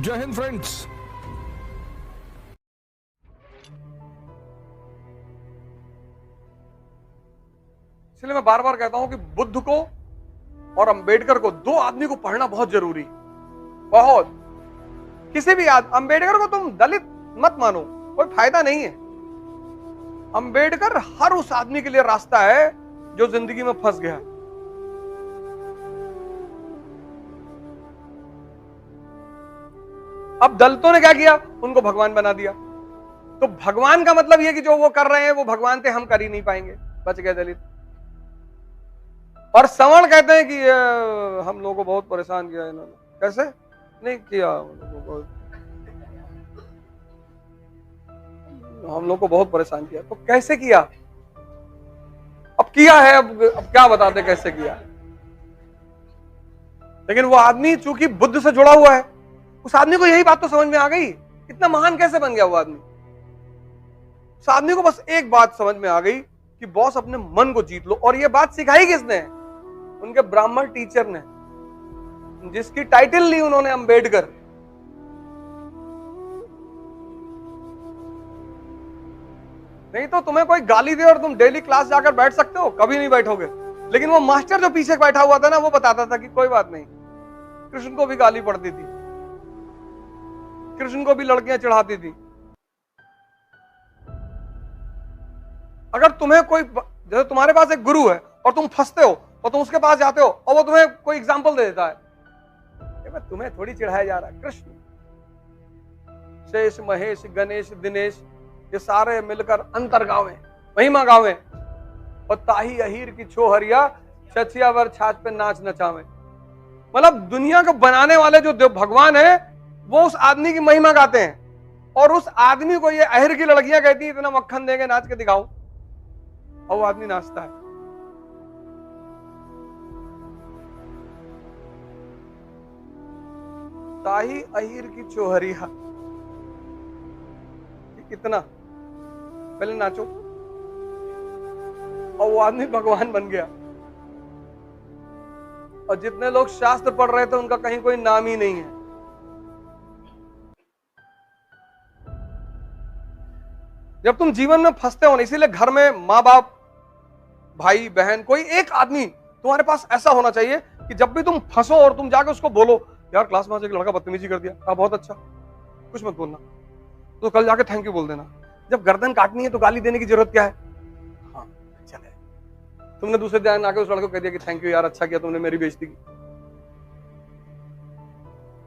जय हिंद फ्रेंड्स। इसलिए मैं बार बार कहता हूं कि बुद्ध को और अंबेडकर को, दो आदमी को पढ़ना बहुत जरूरी, बहुत। किसी भी अंबेडकर को तुम दलित मत मानो, कोई फायदा नहीं है। अंबेडकर हर उस आदमी के लिए रास्ता है जो जिंदगी में फंस गया है। अब दलितों ने क्या किया, उनको भगवान बना दिया। तो भगवान का मतलब यह कि जो वो कर रहे हैं वो भगवान थे, हम कर ही नहीं पाएंगे, बच गए दलित। और सवर्ण कहते हैं कि हम लोगों को बहुत परेशान किया इन्होंने। कैसे नहीं किया, हम लोग को बहुत परेशान किया। तो कैसे किया, अब किया है, अब क्या बताते कैसे किया। लेकिन वो आदमी चूंकि बुद्ध से जुड़ा हुआ है, उस आदमी को यही बात तो समझ में आ गई। इतना महान कैसे बन गया वो आदमी। उस आदमी को बस एक बात समझ में आ गई कि बॉस अपने मन को जीत लो। और ये बात सिखाई किसने, उनके ब्राह्मण टीचर ने, जिसकी टाइटल ली उन्होंने अंबेडकर। नहीं तो तुम्हें कोई गाली दे और तुम डेली क्लास जाकर बैठ सकते हो, कभी नहीं बैठोगे। लेकिन वो मास्टर जो पीछे बैठा हुआ था ना, वो बताता था कि कोई बात नहीं, कृष्ण को भी गाली पड़ती थी, कृष्ण को भी लड़कियां चढ़ाती थी। अगर तुम्हें कोई, जैसे तुम्हारे पास एक गुरु है और तुम फंसते हो और तुम उसके पास जाते हो और वो तुम्हें कोई एग्जाम्पल दे देता है, तुम्हें थोड़ी चिढ़ाया जा रहा है। कृष्ण, शेष, महेश, गणेश, दिनेश, ये सारे मिलकर अंतर गावे, महिमा गावे, और ताही अहीर की छोहरिया, छछिया वर छाछ पे नाच नचावे। मतलब दुनिया को बनाने वाले जो भगवान है, वो उस आदमी की महिमा गाते हैं। और उस आदमी को ये अहिर की लड़कियां कहती है इतना मक्खन देंगे, नाच के दिखाओ, और वो आदमी नाचता है। ताही अहीर की चोहरिया, कितना पहले नाचो, और वो आदमी भगवान बन गया। और जितने लोग शास्त्र पढ़ रहे थे उनका कहीं कोई नाम ही नहीं है। जब तुम जीवन में फंसते हो ना, इसीलिए घर में माँ बाप, भाई बहन, कोई एक आदमी तुम्हारे पास ऐसा होना चाहिए कि जब भी तुम फंसो और तुम जाके उसको बोलो, यार क्लास में आज एक लड़का बदतमीजी कर दिया, बहुत अच्छा, कुछ मत बोलना, तो कल जाके थैंक यू बोल देना। जब गर्दन काटनी है तो गाली देने की जरूरत क्या है। हाँ चले, तुमने दूसरे दिन आके उस लड़के को कह दिया कि थैंक यू यार, अच्छा किया तुमने मेरी बेइज्जती की।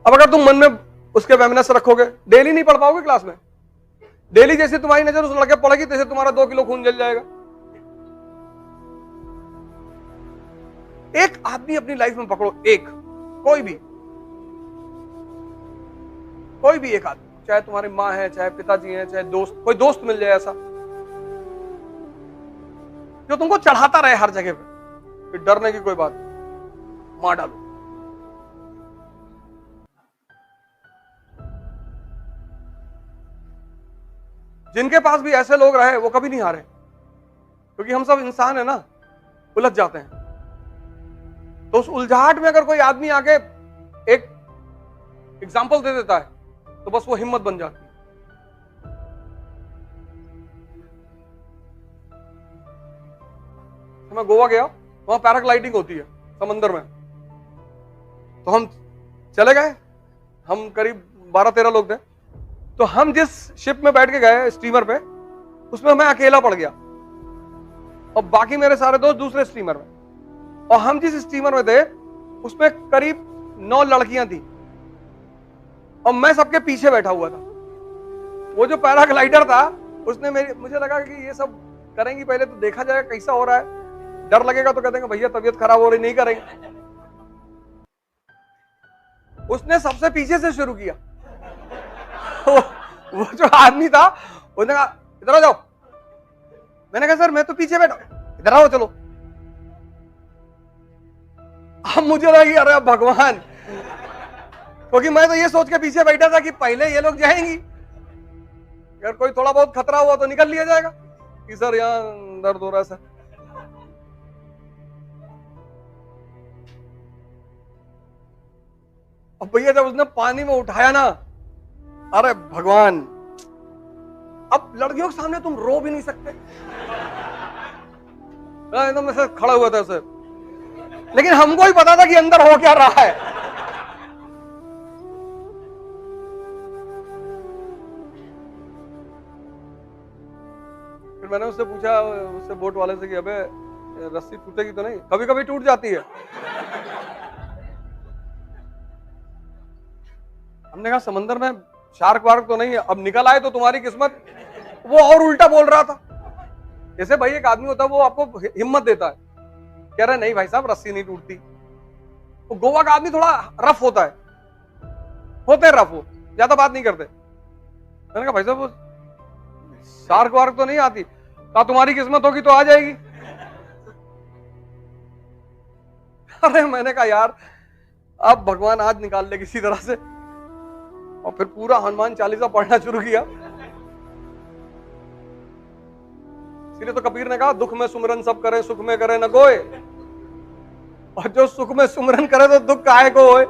अब अगर तुम मन में उसके वेमनेस रखोगे, डेली नहीं पढ़ पाओगे क्लास में। डेली जैसे तुम्हारी नजर उस लड़के पड़ेगी, तैसे तुम्हारा 2 किलो खून जल जाएगा। एक आदमी अपनी लाइफ में पकड़ो, एक, कोई भी एक आदमी, चाहे तुम्हारी माँ है, चाहे पिताजी है, चाहे दोस्त, कोई दोस्त मिल जाए ऐसा जो तुमको चढ़ाता रहे हर जगह पे, फिर डरने की कोई बात नहीं, मार डालो। जिनके पास भी ऐसे लोग रहे वो कभी नहीं हारे, क्योंकि हम सब इंसान है ना, उलझ जाते हैं। तो उस उलझाहट में अगर कोई आदमी आके एक एग्जाम्पल दे देता है तो बस वो हिम्मत बन जाती है। तो मैं गोवा गया, वहां पैराग्लाइडिंग होती है समंदर में। तो हम चले गए, हम करीब 12-13 लोग थे। तो हम जिस शिप में बैठ के गए, स्टीमर पे, उसमें मैं अकेला पड़ गया और बाकी मेरे सारे दोस्त दूसरे स्टीमर में। और हम जिस स्टीमर में थे उसमें करीब 9 लड़कियां थी और मैं सबके पीछे बैठा हुआ था। वो जो पैराग्लाइडर था उसने मुझे लगा कि ये सब करेंगी, पहले तो देखा जाएगा कैसा हो रहा है, डर लगेगा तो कह देंगे भैया तबीयत खराब हो रही, नहीं करेंगे। उसने सबसे पीछे से शुरू किया। वो जो आदमी था उसने कहा इधर आ जाओ। मैंने कहा सर मैं तो पीछे बैठा, इधर आओ चलो। अब मुझे लगा कि अरे भगवान, क्योंकि मैं तो ये सोच के पीछे बैठा था कि पहले ये लोग जाएंगी, अगर कोई थोड़ा बहुत खतरा हुआ तो निकल लिया जाएगा कि सर यहां दर्द हो रहा है सर। अब भैया जब उसने पानी में उठाया ना, अरे भगवान, अब लड़कियों के सामने तुम रो भी नहीं सकते। एकदम ऐसे खड़ा हुआ था सर, लेकिन हमको ही पता था कि अंदर हो क्या रहा है। फिर मैंने उससे पूछा, उससे बोट वाले से कि अबे रस्सी टूटेगी तो नहीं? कभी कभी टूट जाती है। हमने कहा समंदर में शार्क वार्क तो नहीं है, अब निकल आए तो तुम्हारी किस्मत। वो और उल्टा बोल रहा था। जैसे भाई एक आदमी होता है वो आपको हिम्मत देता है, कह रहा है नहीं भाई साहब रस्सी नहीं टूटती। वो गोवा का आदमी थोड़ा रफ होता है, होते हैं रफ, वो ज्यादा बात नहीं करते। मैंने कहा भाई साहब वो शार्क वार्क तो नहीं आती? कहा तुम्हारी किस्मत होगी तो आ जाएगी। अरे मैंने कहा यार अब भगवान आज निकाल ले किसी तरह से। और फिर पूरा हनुमान चालीसा पढ़ना शुरू किया। इसलिए तो कबीर ने कहा दुख में सुमरन सब करे, सुख में करे न कोय। और जो सुख में सुमरन करे तो दुख काहे को होए।